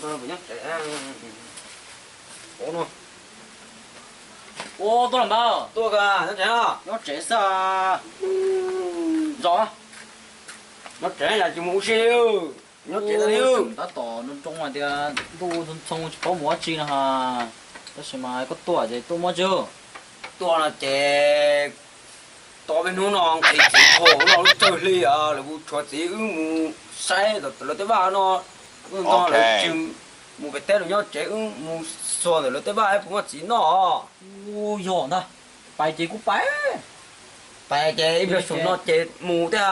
tôi nhá trẻ ủa nó ô tôi làm bao tôi cả nó trẻ nó trẻ sao rõ nó trẻ là chỉ muốn siêu nó trẻ là yêu đã tỏ nó trong ngoài thì tôi trong có mua chi nè ha đó xem mà có tuổi gì tôi mua chưa tôi là trẻ tôi bênนู้นน้องไอ้จีโผน้องเจอเลยอ่ะแล้วกูชวนจีมูใส่แล้วแต่ว่าเนาะกูตอนแล้วจึงมูไปเต้นแล้วเจ๊มูส่วนแล้วแต่ว่าไอ้ผมว่าจีเนาะ ô giỏi ta bài chị cũng bé ไปเจ๊เพื่อส่งเนาะเจ๊มูเด้อ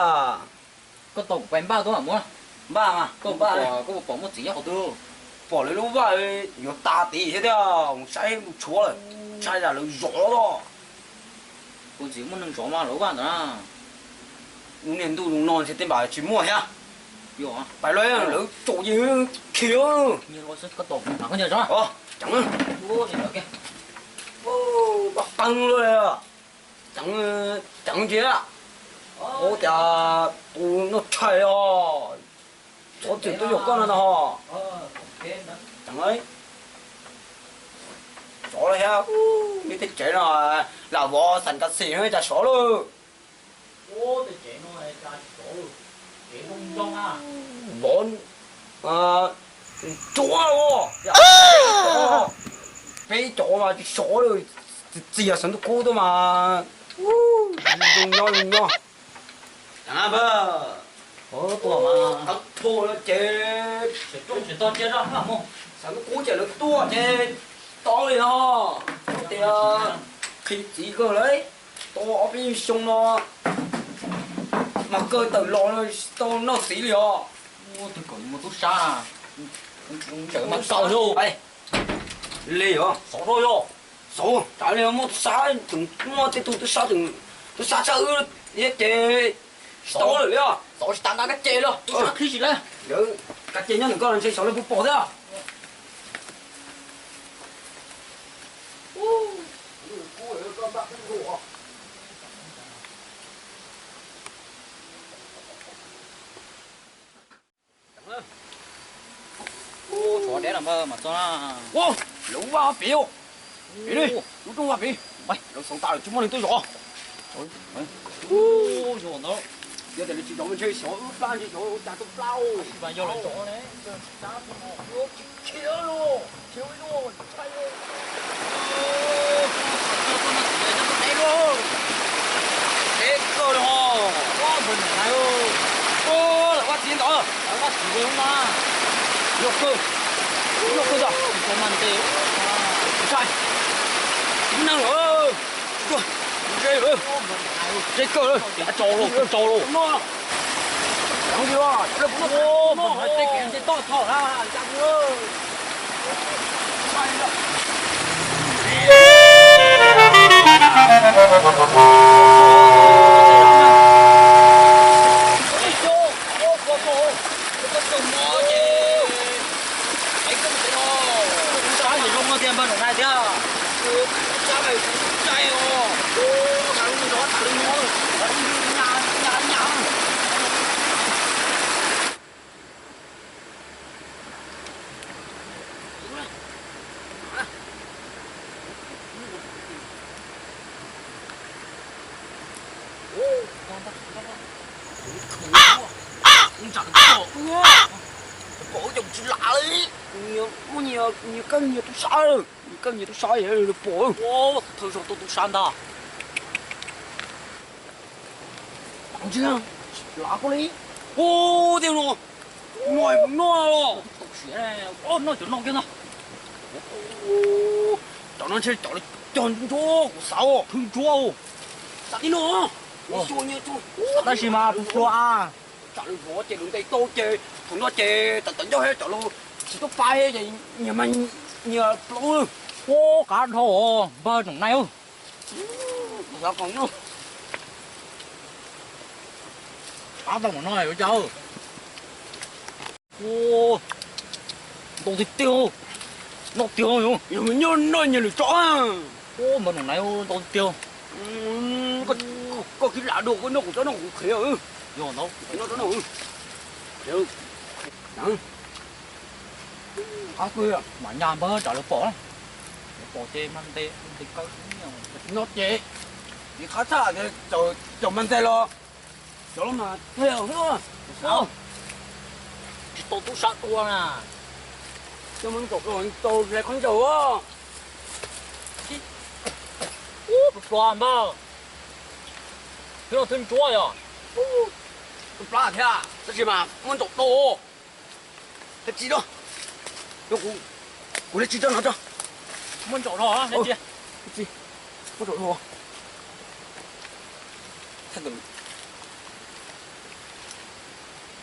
có tổng bánh bao tôi hả mua บ้ามา có บ้า có một bóng một chỉ nhau tôi bỏ lấy lúc vậy有大地thế đó sai một chúa rồi sai ra nó rõ đó cô chỉ muốn nâng gió mà lỗ bạn đó lúc年度lúc non sẽ tên bảo chỉ mua ha giỏi à phải nói là nó chỗ gì kia như nó sẽ có tổng thằng có nhớ rõ ờ chẳng ô gì nữa kìa ô bắt tăng rồi à chẳng gì à ô chà tụi nó chạy à có chuyện tôi dục con nó chẳng ấy số rồi ha biết thích chạy rồi là vợ thành cái gì hơi chả số luôn ô thì trẻ nó là cha chỗ luôn trẻ không trong à bốn chúa luôn cái chỗ mà cái số rồi gì à sẵn cô thôi mà dùng nhau chẳng à bơ ô tuổi mà thằng thua nó chết trẻ trong trẻ to chết ra hả không sẵn cú chạy nó tua chết to đi ho thì khi chỉ cơ đấy to ở bên sông nó mà cơ từ lò nó xí liền ô tôi còn một chút xa à chở mặt sau vô đây lì hả sáu thôi vô số trả lời một sáu từng mua tôi sáu từng tôi sáu sáu hết chế sáu rồi đấy sáu tăng cả cái chê luôn tôi sao khí gì đấy nhớ cái chế nhá đừng có làm chơi sáu lên bỏ đấy à ô chó đẻ làm mơ mà cho nó ô lũ ba biểu biểu đi lũ trung ba biểu mày lũ sống tao chúng mình tôi rõ ô chó nó giờ thì chỉ mình chơi số ban chỉ số chả tôi lao và vô là chó đấy chiếu luôn chiếu luôn chạy luôn thế cơ đồ ô mình này ô ô là quá chiến đó là có chỉ về không ta lục cơ rồi có màn tê sai năng rồi ghê rồi dây cơ rồi đã trò luôn nó chẳng gì đó ô mình phải tê kèm tê to thỏ ra chẳng ơi sai rồi cổ dùng chữ lạ đi nhiều cân nhiều tôi sai rồi nhiều cân nhiều tôi sai vậy được bộ ô thôi rồi tôi san ta bằng chưa lạ có lý ô tiêu rồi ngồi nó rồi xỉa này ô nó chuẩn nông kia nào cho nó chơi cho nó chọn chúa sao thương chúa sao đi nó chúa như chúa đây gì mà chúa à chọn võ chơi đường tây tô chơi thằng nó chơi tận cho hết chọn luôn chỉ có phai vậy nhà mình nhờ luôn ô cá thổ bơ trong này ư sao còn nó cá đồng nó này với cháu ô đồ thịt tiêu nó tiêu không nhiều người nhớ nó nhiều lựa chọn ô mà trong này đồ thịt tiêu có cái lạ đồ của nó cũng cho nó cũng khía ư vô nó nó được đó à cười à mà nhà bơ trả được bỏ này bỏ chê mang tê thì có nó chị thì khá xa thì cho mình tay lo cho nó mà theo nữa sao tôi tu sát tua nè cho mình cột rồi tôi lại con chủ á toàn bao thế là thân chúa à tôi plá thế à这是嘛我们走多这鸡肉有我的鸡肉拿着 muốn chỗ đó hả chị鸡我走多太冷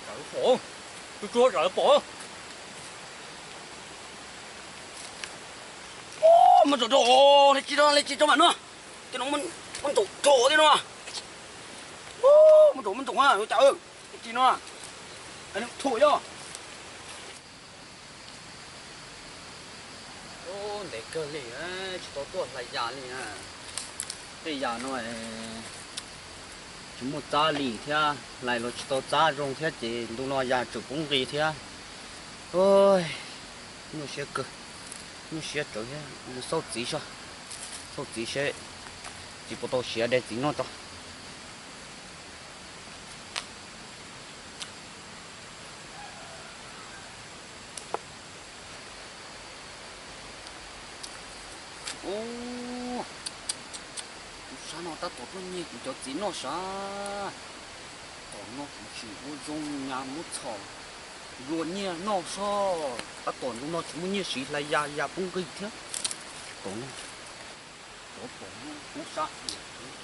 trả được bỏ tôi chúa trả được bỏ mình走lấy鸡肉mà nữa cái nó mình走đi nữa mình走à chào ơi cái gì nữa anh thổi cho ô để cơ lì á chỉ có tuột lại già lì à bây giờ nó chúng một cha lì thế lại nó chỉ có cha rong thế chỉ lúc nó già chụp cũng gì thế ôi nó sẽ cơ nó sẽ chỗ thế nó sâu tí sẽ chỉ có tôi sẽ để tí nó cho ô sao nó ta tổ nó nhẹ cũng cho tí nó sao tổ nó cũng chỉ có dùng nhà một thọ luôn nhẹ nó sao ta tổ nó chỉ muốn nhẹ xí là ya cũng cái thế tổ nó cũng sao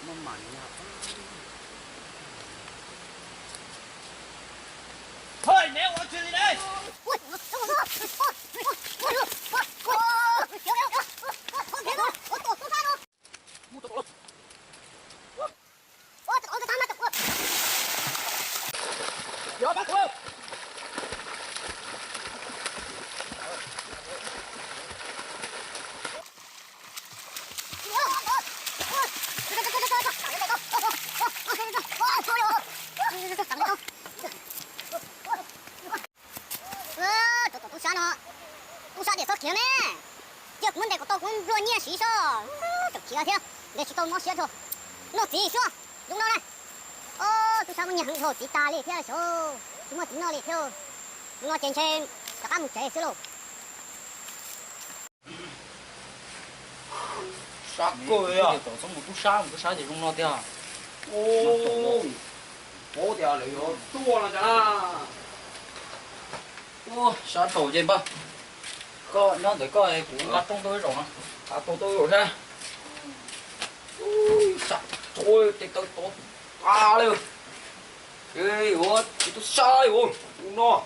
nó mặn nhà thôi nếu có chuyện gì đây nó chỉ số đúng đâu này ô tôi sao mà nhận hồ chỉ ta liền theo số chúng mà tính nó liền theo nó trên các bạn một chế xíu luôn sắc cười à tổ xong một cú sa thì không nó theo ô bố theo lấy rồi tua là chả ô sa tổ trên ba có nó để coi cú cắt trong tôi rồi à tôi rồi ha sắc thôi thì tôi à luôn ê ủa thì tôi sai rồi nó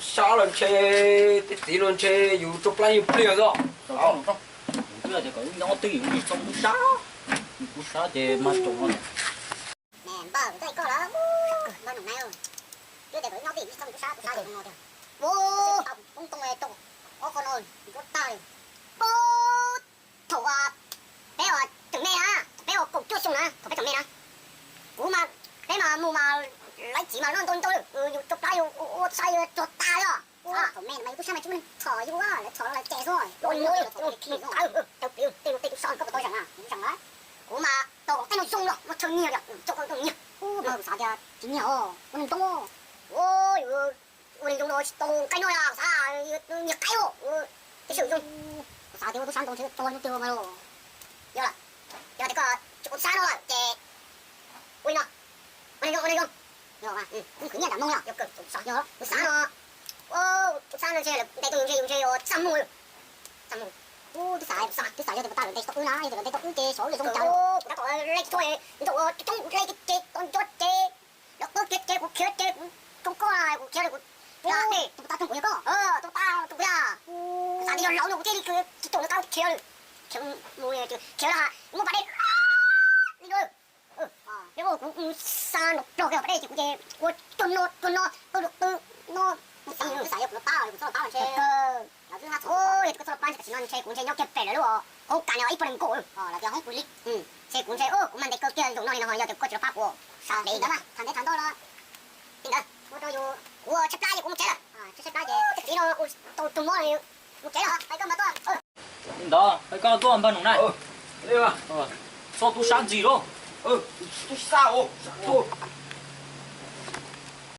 sao lần chơi tí lần chơi dù chụp lại nhiều rồi không tôi là chỉ có nó tùy như trong cú sa thì mà trộn nó nè bờ cái có đó nó nồng nào chưa để có nó tùy trong cú sa thì không được vô ông tung này tung ô con ơi có tay bố thầu à bé à từng mẹ à bé à cục chuột xuống nè có bé từng mẹ nè cú mà bé mà mù mà lấy chỉ mà nó tôi chụp tay sai chụp tay à thầu mẹ mày cứ sao mày chúng mình thở vô á lại thở lại chè rồi rồi nuôi thì tao tiêu tiêu son có tôi chẳng á cú mà tao tay nó rung rồi nó thương nhiều rồi cho con nhiều mà sao giờ chính nhiều con to ôi 우리 정도 또 까이노야 사 까요 대시 좀 사 대고 산동 좀 되고 말로 여라 야 내가 조금 사노 제 우리나 우리 좀 여라 그냥 안 먹냐 옆그 사요 사노 사는 제 내가 용제 쌈물 오 그 사야 되고 다른 데 또 으나 이제 내가 으게 서울에 좀 자로 나도 레이트 토에 또 레이트 돈 줬대 너 게 국회 좀 꺼라 국회를 야, 또 따뜻한 거야, 또 뭐야? 사디 열 나오는 호텔이 그 또 따뜻 계열, 뭐야, 계열아, 이거 말해, 이거 산 녹여 말해, 이게 너 무슨 사요, 그거 빠, 이거 빠, 제, 나중에 하고, 이거 서로 빠, 지난 제 군제 역겹 빼려고, 가냐 이번엔 골, 나도 형 불리, 제 군제, 그만 내 거기에 용돈이 나와, 여기 거기로 받고, 사, 내가 단대 단도라, 인가. tôi chấp lại cũng chết rồi chấp lại thì tí nó ui tao mua này một cái hả? Phải có mà tôi. đó phải có tôi ăn bao nồng này Đây mà. sao tôi sáng gì đâu Tôi sao? Tôi